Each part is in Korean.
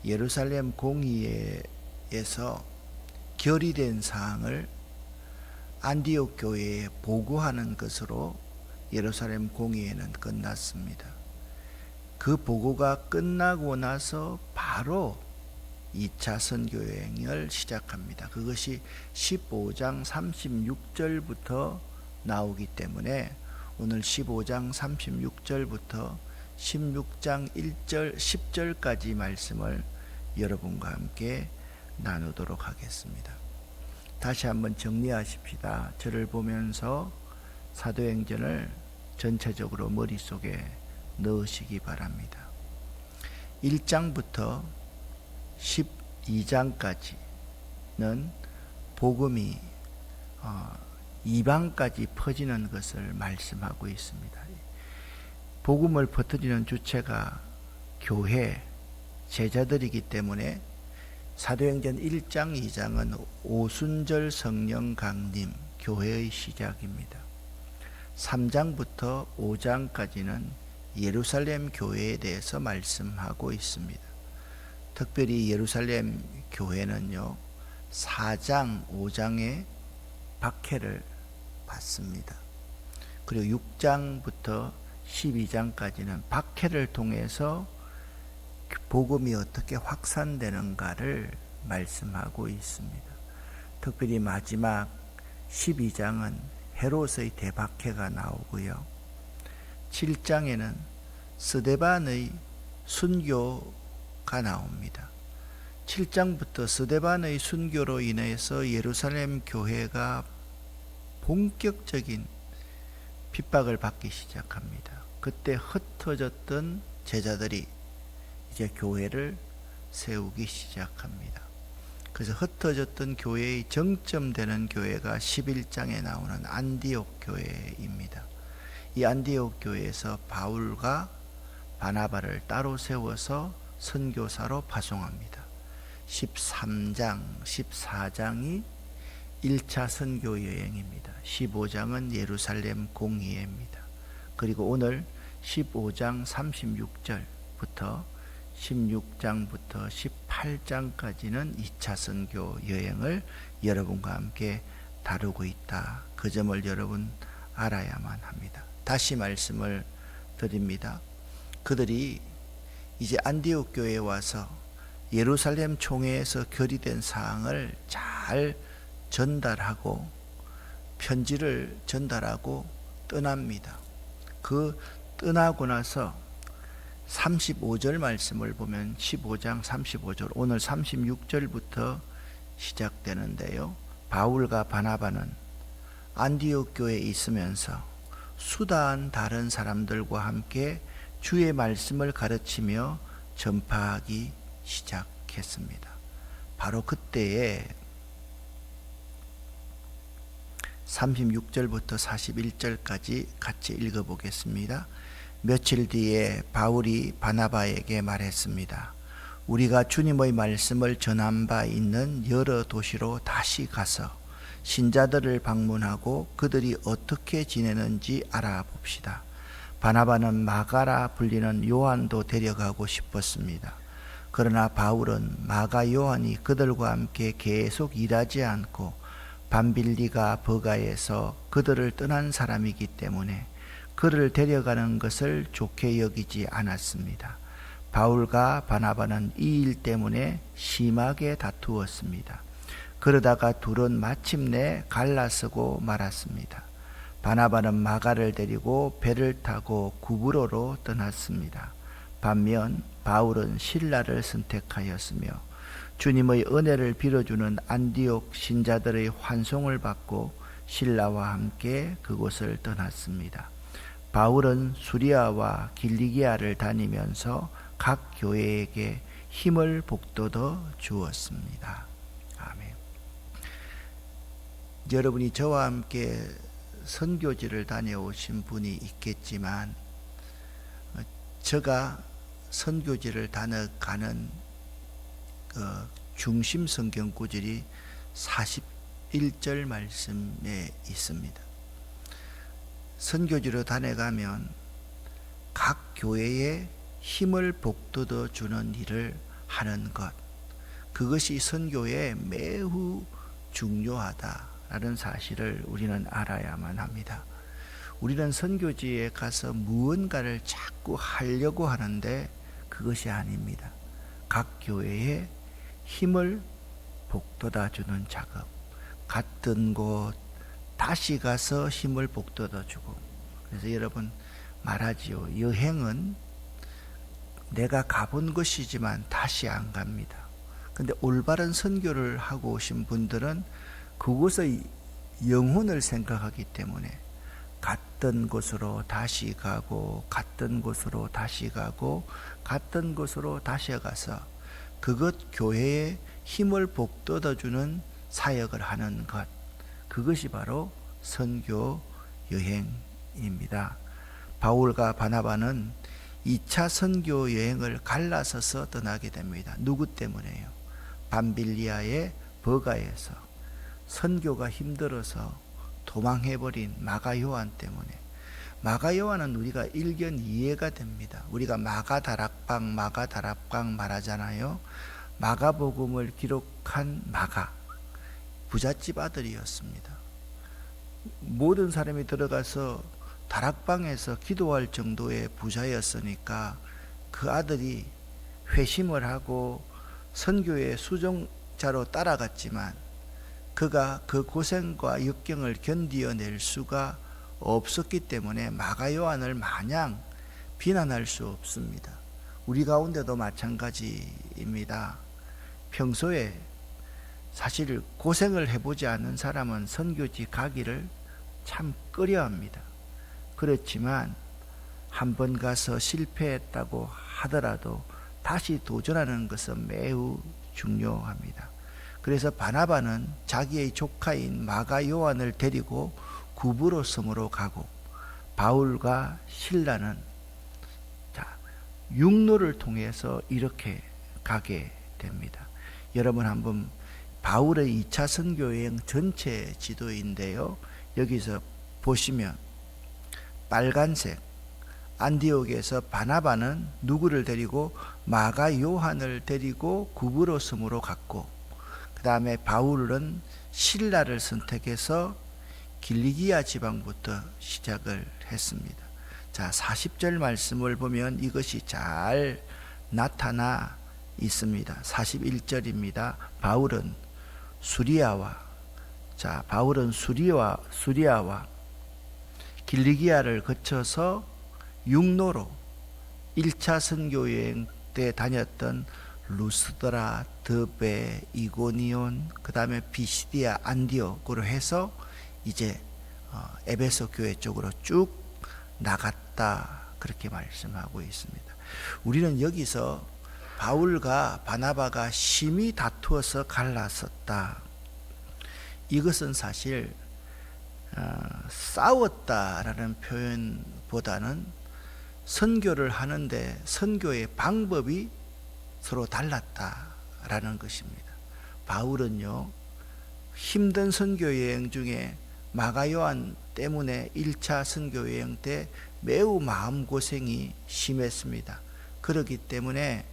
예루살렘 공의회에서 결의된 사항을 안디옥 교회에 보고하는 것으로 예루살렘 공의회는 끝났습니다. 그 보고가 끝나고 나서 바로 2차 선교 여행을 시작합니다. 그것이 15장 36절부터 나오기 때문에 오늘 15장 36절부터 16장 1절 10절까지 말씀을 여러분과 함께 나누도록 하겠습니다. 다시 한번 정리하십시다. 저를 보면서 사도행전을 전체적으로 머릿속에 넣으시기 바랍니다. 1장부터 12장까지는 복음이 이방까지 퍼지는 것을 말씀하고 있습니다. 복음을 퍼뜨리는 주체가 교회, 제자들이기 때문에 사도행전 1장, 2장은 오순절 성령 강림, 교회의 시작입니다. 3장부터 5장까지는 예루살렘 교회에 대해서 말씀하고 있습니다. 특별히 예루살렘 교회는요, 4장, 5장에 박해를 받습니다. 그리고 6장부터 12장까지는 박해를 통해서 복음이 어떻게 확산되는가를 말씀하고 있습니다. 특별히 마지막 12장은 헤롯의 대박해가 나오고요. 7장에는 스데반의 순교가 나옵니다. 7장부터 스데반의 순교로 인해서 예루살렘 교회가 본격적인 핍박을 받기 시작합니다. 그때 흩어졌던 제자들이 이제 교회를 세우기 시작합니다. 그래서 흩어졌던 교회의 정점되는 교회가 11장에 나오는 안디옥 교회입니다. 이 안디옥 교회에서 바울과 바나바를 따로 세워서 선교사로 파송합니다. 13장, 14장이 1차 선교 여행입니다. 15장은 예루살렘 공의회입니다. 그리고 오늘 15장 36절부터 16장부터 18장까지는 2차 선교 여행을 여러분과 함께 다루고 있다. 그 점을 여러분 알아야만 합니다. 다시 말씀을 드립니다. 그들이 이제 안디옥 교회에 와서 예루살렘 총회에서 결의된 사항을 잘 전달하고 편지를 전달하고 떠납니다. 그 떠나고 나서 35절 말씀을 보면 15장 35절 오늘 36절부터 시작되는데요. 바울과 바나바는 안디옥 교회에 있으면서 수다한 다른 사람들과 함께 주의 말씀을 가르치며 전파하기 시작했습니다. 바로 그때에 36절부터 41절까지 같이 읽어보겠습니다. 며칠 뒤에 바울이 바나바에게 말했습니다. 우리가 주님의 말씀을 전한 바 있는 여러 도시로 다시 가서 신자들을 방문하고 그들이 어떻게 지내는지 알아봅시다. 바나바는 마가라 불리는 요한도 데려가고 싶었습니다. 그러나 바울은 마가 요한이 그들과 함께 계속 일하지 않고 밤빌리가 버가에서 그들을 떠난 사람이기 때문에 그를 데려가는 것을 좋게 여기지 않았습니다. 바울과 바나바는 이 일 때문에 심하게 다투었습니다. 그러다가 둘은 마침내 갈라서고 말았습니다. 바나바는 마가를 데리고 배를 타고 구브로로 떠났습니다. 반면 바울은 실라를 선택하였으며 주님의 은혜를 빌어주는 안디옥 신자들의 환송을 받고 실라와 함께 그곳을 떠났습니다. 바울은 수리아와 길리기아를 다니면서 각 교회에게 힘을 북돋워 주었습니다. 아멘. 여러분이 저와 함께 선교지를 다녀오신 분이 있겠지만 제가 선교지를 다녀가는 중심 성경 구절이 41절 말씀에 있습니다. 선교지로 다녀가면 각 교회에 힘을 북돋워 주는 일을 하는 것, 그것이 선교에 매우 중요하다라는 사실을 우리는 알아야만 합니다. 우리는 선교지에 가서 무언가를 자꾸 하려고 하는데 그것이 아닙니다. 각 교회에 힘을 북돋아주는 작업, 갔던 곳 다시 가서 힘을 북돋아주고. 그래서 여러분 말하지요. 여행은 내가 가본 것이지만 다시 안 갑니다. 근데 올바른 선교를 하고 오신 분들은 그곳의 영혼을 생각하기 때문에 갔던 곳으로 다시 가고, 갔던 곳으로 다시 가고, 갔던 곳으로 다시 가서 그것 교회에 힘을 북돋아주는 사역을 하는 것, 그것이 바로 선교 여행입니다. 바울과 바나바는 2차 선교 여행을 갈라서서 떠나게 됩니다. 누구 때문에요? 밤빌리아의 버가에서 선교가 힘들어서 도망해버린 마가 요한 때문에. 마가 요한은 우리가 일견 이해가 됩니다. 우리가 마가다락방 말하잖아요. 마가복음을 기록한 마가, 부잣집 아들이었습니다. 모든 사람이 들어가서 다락방에서 기도할 정도의 부자였으니까 그 아들이 회심을 하고 선교의 수종자로 따라갔지만 그가 그 고생과 역경을 견디어낼 수가 없었기 때문에 마가 요한을 마냥 비난할 수 없습니다. 우리 가운데도 마찬가지입니다. 평소에 사실 고생을 해보지 않은 사람은 선교지 가기를 참 꺼려합니다. 그렇지만 한 번 가서 실패했다고 하더라도 다시 도전하는 것은 매우 중요합니다. 그래서 바나바는 자기의 조카인 마가 요한을 데리고 구브로 섬으로 가고, 바울과 실라는 육로를 통해서 이렇게 가게 됩니다. 여러분 한번 바울의 2차 선교여행 전체 지도인데요. 여기서 보시면 빨간색, 안디옥에서 바나바는 누구를 데리고? 마가 요한을 데리고 구브로 섬으로 갔고, 그 다음에 바울은 실라를 선택해서 길리기아 지방부터 시작을 했습니다. 자, 40절 말씀을 보면 이것이 잘 나타나 있습니다. 41절입니다. 바울은 수리아와 길리기아를 거쳐서 육로로 1차 선교여행 때 다녔던 루스드라, 드베, 이고니온, 그 다음에 비시디아, 안디옥으로 해서 이제 에베소 교회 쪽으로 쭉 나갔다, 그렇게 말씀하고 있습니다. 우리는 여기서 바울과 바나바가 심히 다투어서 갈랐었다, 이것은 사실 싸웠다라는 표현보다는 선교를 하는데 선교의 방법이 서로 달랐다라는 것입니다. 바울은요, 힘든 선교여행 중에 마가 요한 때문에 1차 선교여행 때 매우 마음고생이 심했습니다. 그렇기 때문에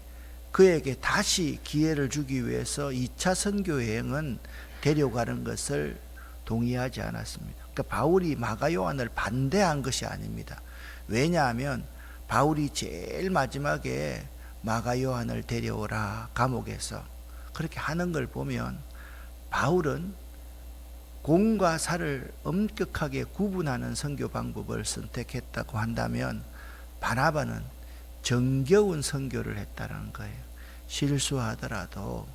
그에게 다시 기회를 주기 위해서 2차 선교여행은 데려가는 것을 동의하지 않았습니다. 그러니까 바울이 마가 요한을 반대한 것이 아닙니다. 왜냐하면 바울이 제일 마지막에 마가 요한을 데려오라, 감옥에서 그렇게 하는 걸 보면 바울은 공과 사를 엄격하게 구분하는 선교 방법을 선택했다고 한다면 바나바는 정겨운 선교를 했다는 거예요. 실수하더라도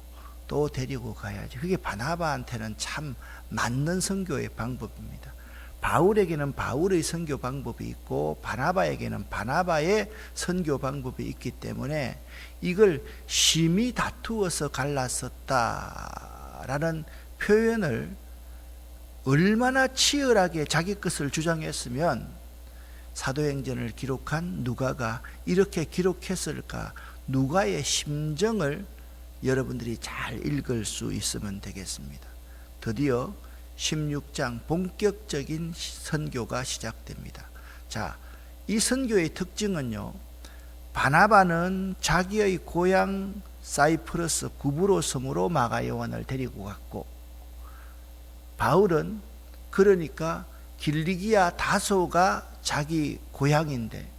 또 데리고 가야지. 그게 바나바한테는 참 맞는 선교의 방법입니다. 바울에게는 바울의 선교 방법이 있고 바나바에게는 바나바의 선교 방법이 있기 때문에 이걸 심히 다투어서 갈랐었다라는 표현을 얼마나 치열하게 자기 것을 주장했으면 사도행전을 기록한 누가가 이렇게 기록했을까? 누가의 심정을 여러분들이 잘 읽을 수 있으면 되겠습니다. 드디어 16장 본격적인 선교가 시작됩니다. 자, 이 선교의 특징은요, 바나바는 자기의 고향 사이프러스 구브로 섬으로 마가 요한을 데리고 갔고, 바울은 그러니까 길리기아 다소가 자기 고향인데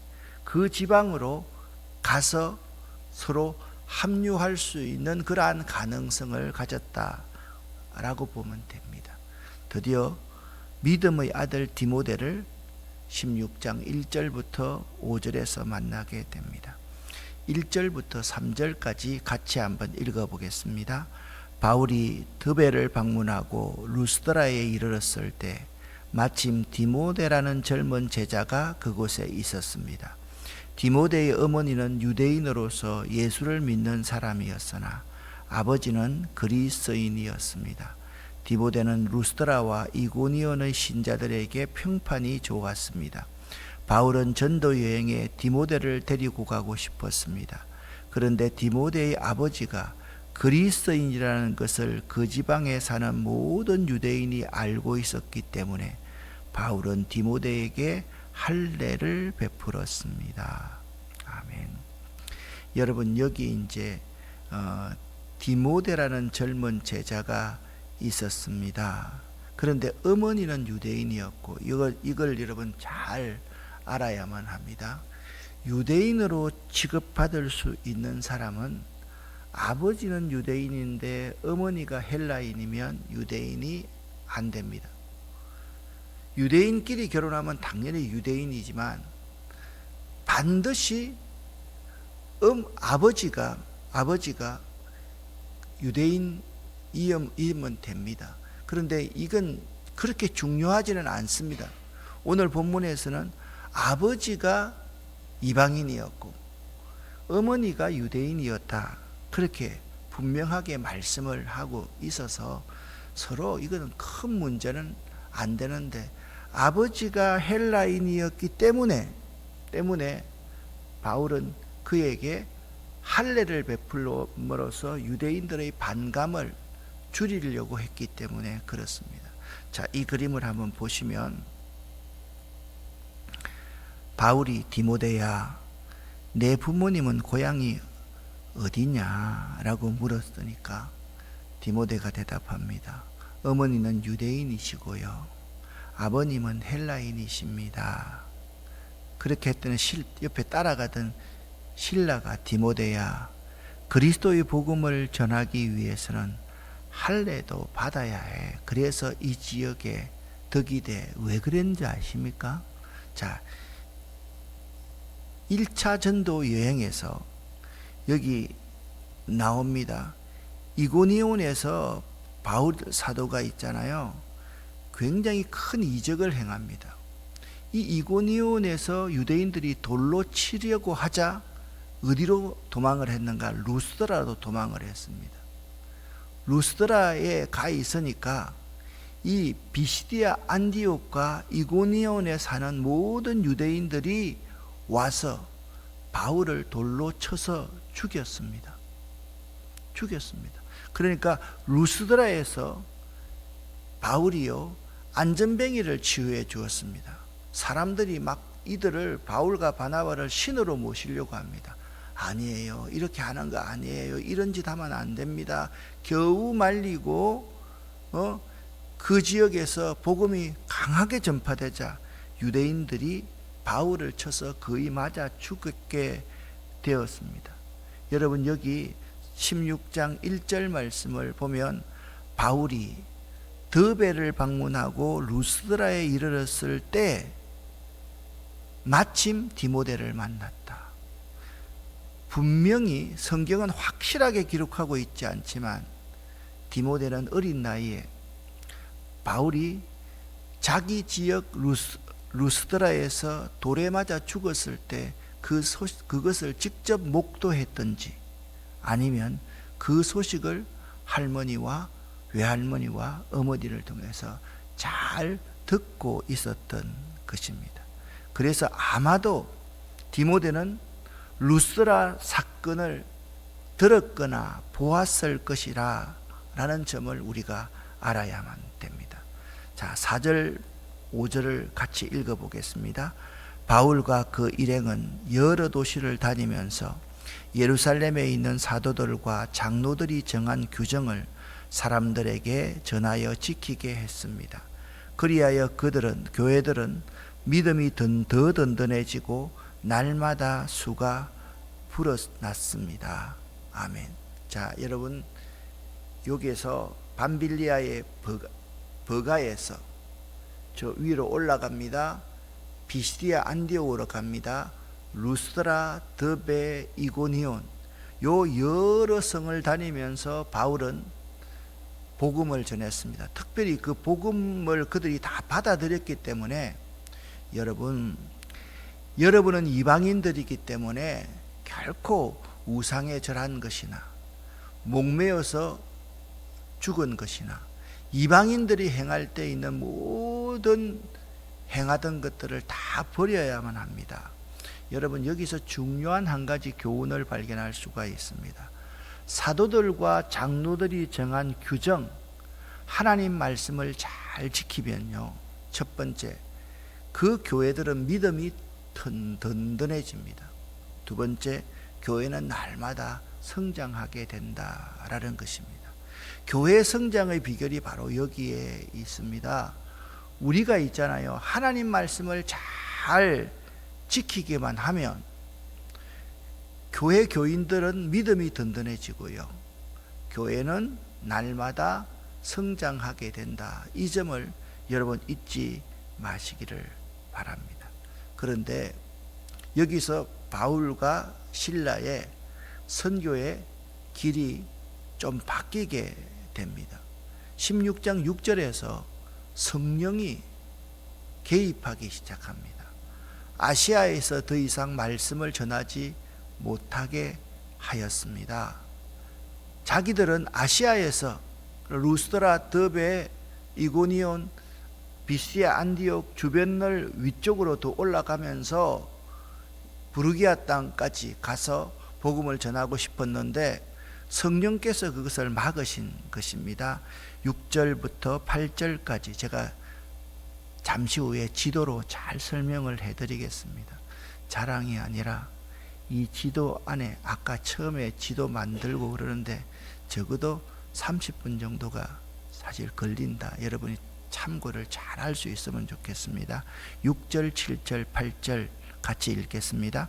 그 지방으로 가서 서로 합류할 수 있는 그러한 가능성을 가졌다라고 보면 됩니다. 드디어 믿음의 아들 디모데를 16장 1절부터 5절에서 만나게 됩니다. 1절부터 3절까지 같이 한번 읽어보겠습니다. 바울이 드베를 방문하고 루스드라에 이르렀을 때 마침 디모데라는 젊은 제자가 그곳에 있었습니다. 디모데의 어머니는 유대인으로서 예수를 믿는 사람이었으나 아버지는 그리스도인이었습니다. 디모데는 루스드라와 이고니온의 신자들에게 평판이 좋았습니다. 바울은 전도 여행에 디모데를 데리고 가고 싶었습니다. 그런데 디모데의 아버지가 그리스도인이라는 것을 그 지방에 사는 모든 유대인이 알고 있었기 때문에 바울은 디모데에게 할례를 베풀었습니다. 아멘. 여러분, 여기 이제 디모데라는 젊은 제자가 있었습니다. 그런데 어머니는 유대인이었고, 이걸 여러분 잘 알아야만 합니다. 유대인으로 취급받을 수 있는 사람은 아버지는 유대인인데 어머니가 헬라인이면 유대인이 안 됩니다. 유대인끼리 결혼하면 당연히 유대인이지만 반드시 아버지가 유대인이면 됩니다. 그런데 이건 그렇게 중요하지는 않습니다. 오늘 본문에서는 아버지가 이방인이었고 어머니가 유대인이었다, 그렇게 분명하게 말씀을 하고 있어서 서로 이거는 큰 문제는 안 되는데, 아버지가 헬라인이었기 때문에 바울은 그에게 할례를 베풀므로써 유대인들의 반감을 줄이려고 했기 때문에 그렇습니다. 자, 이 그림을 한번 보시면, 바울이 디모데야, 내 부모님은 고향이 어디냐? 라고 물었으니까 디모데가 대답합니다. 어머니는 유대인이시고요, 아버님은 헬라인이십니다. 그렇게 했더니 옆에 따라가던 신라가 디모데야, 그리스도의 복음을 전하기 위해서는 할례도 받아야 해. 그래서 이 지역에 덕이 돼. 왜 그랬는지 아십니까? 자, 1차 전도 여행에서 여기 나옵니다. 이고니온에서 바울 사도가 있잖아요. 굉장히 큰 이적을 행합니다. 이 이고니온에서 유대인들이 돌로 치려고 하자 어디로 도망을 했는가? 루스드라로 도망을 했습니다. 루스드라에 가 있으니까 이 비시디아 안디옥과 이고니온에 사는 모든 유대인들이 와서 바울을 돌로 쳐서 죽였습니다. 그러니까 루스드라에서 바울이요, 안전뱅이를 치유해 주었습니다. 사람들이 막 이들을, 바울과 바나바를 신으로 모시려고 합니다. 아니에요, 이렇게 하는 거 아니에요, 이런 짓 하면 안 됩니다. 겨우 말리고 그 지역에서 복음이 강하게 전파되자 유대인들이 바울을 쳐서 거의 맞아 죽게 되었습니다. 여러분, 여기 16장 1절 말씀을 보면 바울이 드베를 방문하고 루스드라에 이르렀을 때 마침 디모데를 만났다. 분명히 성경은 확실하게 기록하고 있지 않지만 디모데는 어린 나이에 바울이 자기 지역 루스드라에서 돌에 맞아 죽었을 때 그것을 직접 목도했던지, 아니면 그 소식을 할머니와 외할머니와 어머니를 통해서 잘 듣고 있었던 것입니다. 그래서 아마도 디모데는 루스드라 사건을 들었거나 보았을 것이라 라는 점을 우리가 알아야만 됩니다. 자, 4절 5절을 같이 읽어보겠습니다. 바울과 그 일행은 여러 도시를 다니면서 예루살렘에 있는 사도들과 장로들이 정한 규정을 사람들에게 전하여 지키게 했습니다. 그리하여 교회들은 믿음이 더 든든해지고 날마다 수가 불어났습니다. 아멘. 자, 여러분, 여기에서 밤빌리아의 버가에서 저 위로 올라갑니다. 비시디아 안디옥으로 갑니다. 루스드라, 드베, 이고니온, 요 여러 성을 다니면서 바울은 복음을 전했습니다. 특별히 그 복음을 그들이 다 받아들였기 때문에 여러분은 이방인들이기 때문에 결코 우상에 절한 것이나 목매어서 죽은 것이나 이방인들이 행할 때 있는 모든 행하던 것들을 다 버려야만 합니다. 여러분, 여기서 중요한 한 가지 교훈을 발견할 수가 있습니다. 사도들과 장로들이 정한 규정, 하나님 말씀을 잘 지키면요, 첫 번째, 그 교회들은 믿음이 든든해집니다. 두 번째, 교회는 날마다 성장하게 된다라는 것입니다. 교회 성장의 비결이 바로 여기에 있습니다. 우리가 있잖아요, 하나님 말씀을 잘 지키기만 하면 교회 교인들은 믿음이 든든해지고요, 교회는 날마다 성장하게 된다. 이 점을 여러분 잊지 마시기를 바랍니다. 그런데 여기서 바울과 실라의 선교의 길이 좀 바뀌게 됩니다. 16장 6절에서 성령이 개입하기 시작합니다. 아시아에서 더 이상 말씀을 전하지 못하게 하였습니다. 자기들은 아시아에서 루스드라, 드베, 이고니온, 비시디아 안디옥 주변을 위쪽으로 더 올라가면서 부르기아 땅까지 가서 복음을 전하고 싶었는데 성령께서 그것을 막으신 것입니다. 6절부터 8절까지 제가 잠시 후에 지도로 잘 설명을 해드리겠습니다. 자랑이 아니라 이 지도 안에 아까 처음에 지도 만들고 그러는데 적어도 30분 정도가 사실 걸린다. 여러분이 참고를 잘 할 수 있으면 좋겠습니다. 6절, 7절, 8절 같이 읽겠습니다.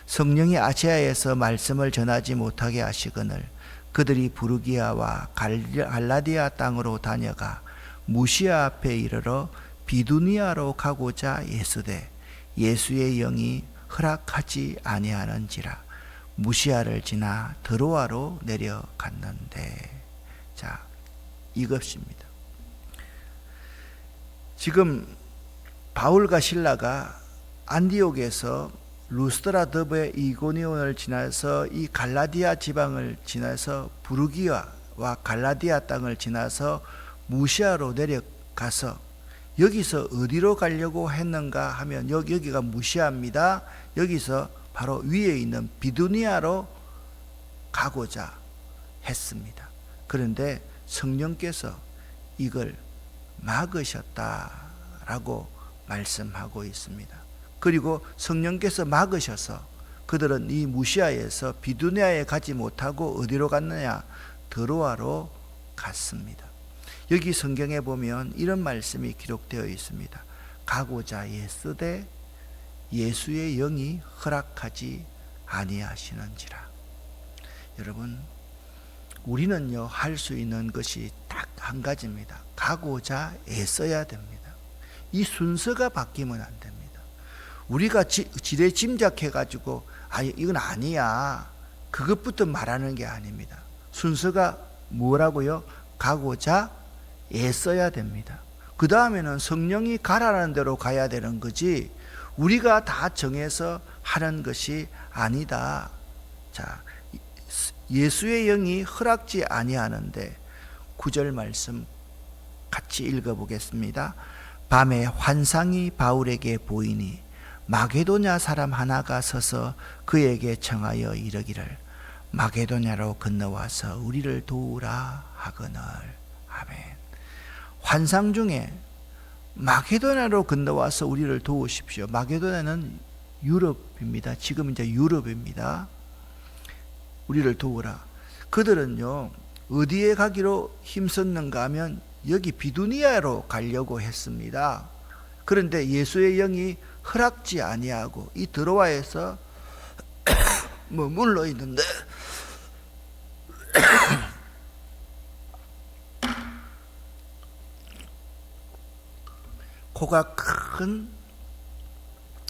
성령이 아시아에서 말씀을 전하지 못하게 하시거늘 그들이 부르기아와 갈라디아 땅으로 다녀가 무시아 앞에 이르러 비두니아로 가고자 예수되 예수의 영이 허락하지 아니하는지라 무시아를 지나 드로아로 내려갔는데. 자, 이것입니다. 지금 바울과 실라가 안디옥에서 루스드라, 드베, 이고니온을 지나서 이 갈라디아 지방을 지나서 부르기아와 갈라디아 땅을 지나서 무시아로 내려가서 여기서 어디로 가려고 했는가 하면 여기가 무시아입니다. 여기서 바로 위에 있는 비두니아로 가고자 했습니다. 그런데 성령께서 이걸 막으셨다라고 말씀하고 있습니다. 그리고 성령께서 막으셔서 그들은 이 무시아에서 비두니아에 가지 못하고 어디로 갔느냐? 드로아로 갔습니다. 여기 성경에 보면 이런 말씀이 기록되어 있습니다. 가고자 예수되 예수의 영이 허락하지 아니하시는지라. 여러분, 우리는요 할 수 있는 것이 딱 한 가지입니다. 가고자 애써야 됩니다. 이 순서가 바뀌면 안 됩니다. 우리가 지레 짐작해가지고 이건 아니야, 그것부터 말하는 게 아닙니다. 순서가 뭐라고요? 가고자 애써야 됩니다. 그 다음에는 성령이 가라는 대로 가야 되는 거지 우리가 다 정해서 하는 것이 아니다. 자, 예수의 영이 허락지 아니하는데 9절 말씀 같이 읽어보겠습니다. 밤에 환상이 바울에게 보이니 마게도냐 사람 하나가 서서 그에게 청하여 이르기를 마게도냐로 건너와서 우리를 도우라 하거늘. 아멘. 환상 중에 마게도냐로 건너와서 우리를 도우십시오. 마게도냐는 유럽입니다. 지금 이제 유럽입니다. 우리를 도우라. 그들은요, 어디에 가기로 힘썼는가 하면 여기 비두니아로 가려고 했습니다. 그런데 예수의 영이 허락지 아니하고 이 드로아에서 머물러 있는데 코가 큰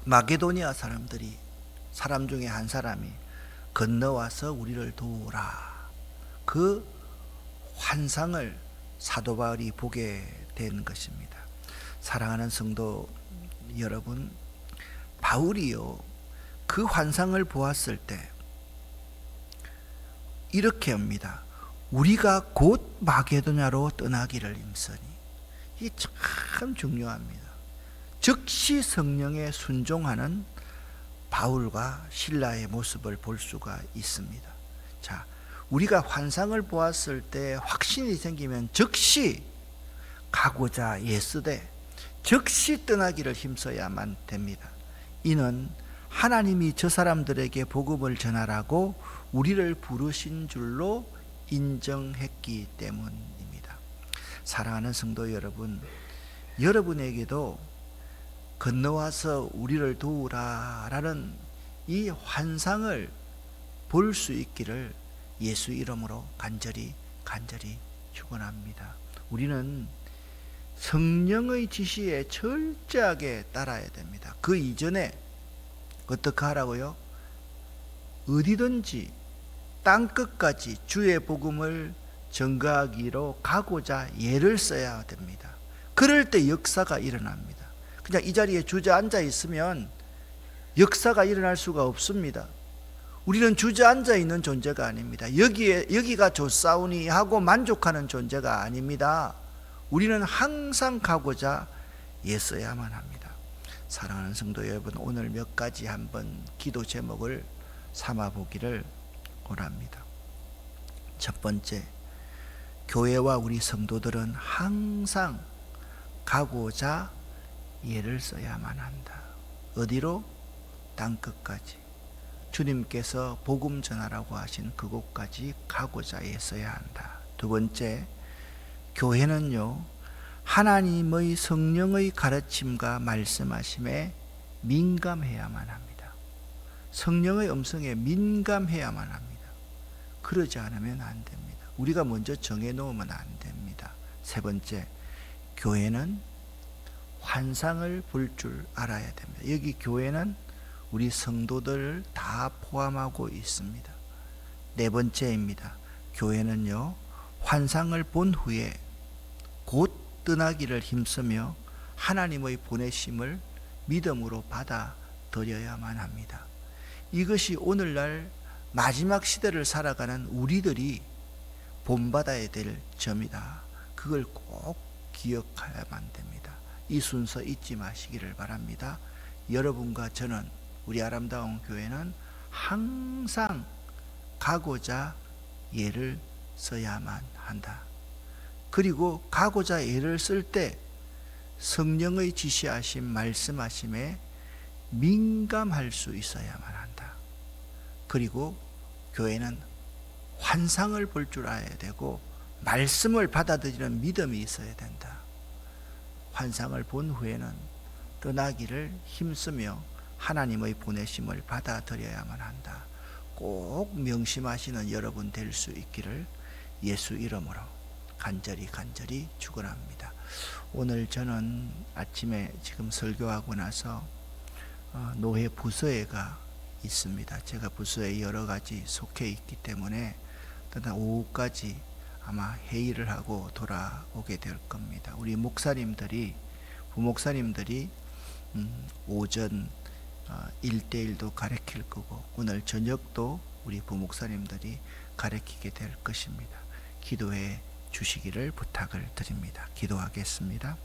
마게도니아 사람들이, 사람 중에 한 사람이 건너와서 우리를 도우라. 그 환상을 사도 바울이 보게 된 것입니다. 사랑하는 성도 여러분, 바울이요, 그 환상을 보았을 때 이렇게 합니다. 우리가 곧 마게도냐로 떠나기를 힘쓰니. 이 참 중요합니다. 즉시 성령에 순종하는 바울과 실라의 모습을 볼 수가 있습니다. 자, 우리가 환상을 보았을 때 확신이 생기면 즉시 가고자 애쓰되 즉시 떠나기를 힘써야만 됩니다. 이는 하나님이 저 사람들에게 복음을 전하라고 우리를 부르신 줄로 인정했기 때문입니다. 사랑하는 성도 여러분, 여러분에게도 건너와서 우리를 도우라라는 이 환상을 볼 수 있기를 예수 이름으로 간절히 축원합니다. 우리는 성령의 지시에 철저하게 따라야 됩니다. 그 이전에 어떻게 하라고요? 어디든지 땅끝까지 주의 복음을 전가하기로 가고자 애를 써야 됩니다. 그럴 때 역사가 일어납니다. 그냥 이 자리에 주저앉아 있으면 역사가 일어날 수가 없습니다. 우리는 주저앉아 있는 존재가 아닙니다. 여기가 좋사오니 하고 만족하는 존재가 아닙니다. 우리는 항상 가고자 애써야만 합니다. 사랑하는 성도 여러분, 오늘 몇 가지 한번 기도 제목을 삼아 보기를 원합니다. 첫 번째, 교회와 우리 성도들은 항상 가고자 애를 써야만 한다. 어디로? 땅끝까지. 주님께서 복음 전하라고 하신 그곳까지 가고자 애써야 한다. 두 번째, 교회는요, 하나님의 성령의 가르침과 말씀하심에 민감해야만 합니다. 성령의 음성에 민감해야만 합니다. 그러지 않으면 안 됩니다. 우리가 먼저 정해놓으면 안 됩니다. 세 번째, 교회는 환상을 볼 줄 알아야 됩니다. 여기 교회는 우리 성도들을 다 포함하고 있습니다. 네 번째입니다. 교회는요, 환상을 본 후에 곧 떠나기를 힘쓰며 하나님의 보내심을 믿음으로 받아들여야만 합니다. 이것이 오늘날 마지막 시대를 살아가는 우리들이 본받아야 될 점이다. 그걸 꼭 기억해야만 됩니다. 이 순서 잊지 마시기를 바랍니다. 여러분과 저는, 우리 아름다운 교회는 항상 가고자 애를 써야만 한다. 그리고 가고자 애를 쓸 때 성령의 지시하심, 말씀하심에 민감할 수 있어야만 한다. 그리고 교회는 환상을 볼 줄 알아야 되고 말씀을 받아들이는 믿음이 있어야 된다. 환상을 본 후에는 떠나기를 힘쓰며 하나님의 보내심을 받아들여야만 한다. 꼭 명심하시는 여러분 될 수 있기를 예수 이름으로 간절히 축원합니다. 오늘 저는 아침에 지금 설교하고 나서 노회 부서회가 있습니다. 제가 부서에 여러 가지 속해 있기 때문에 오후까지 아마 회의를 하고 돌아오게 될 겁니다. 우리 목사님들이, 부목사님들이 오전 1대1도 가르칠 거고 오늘 저녁도 우리 부목사님들이 가르치게 될 것입니다. 기도해 주시기를 부탁을 드립니다. 기도하겠습니다.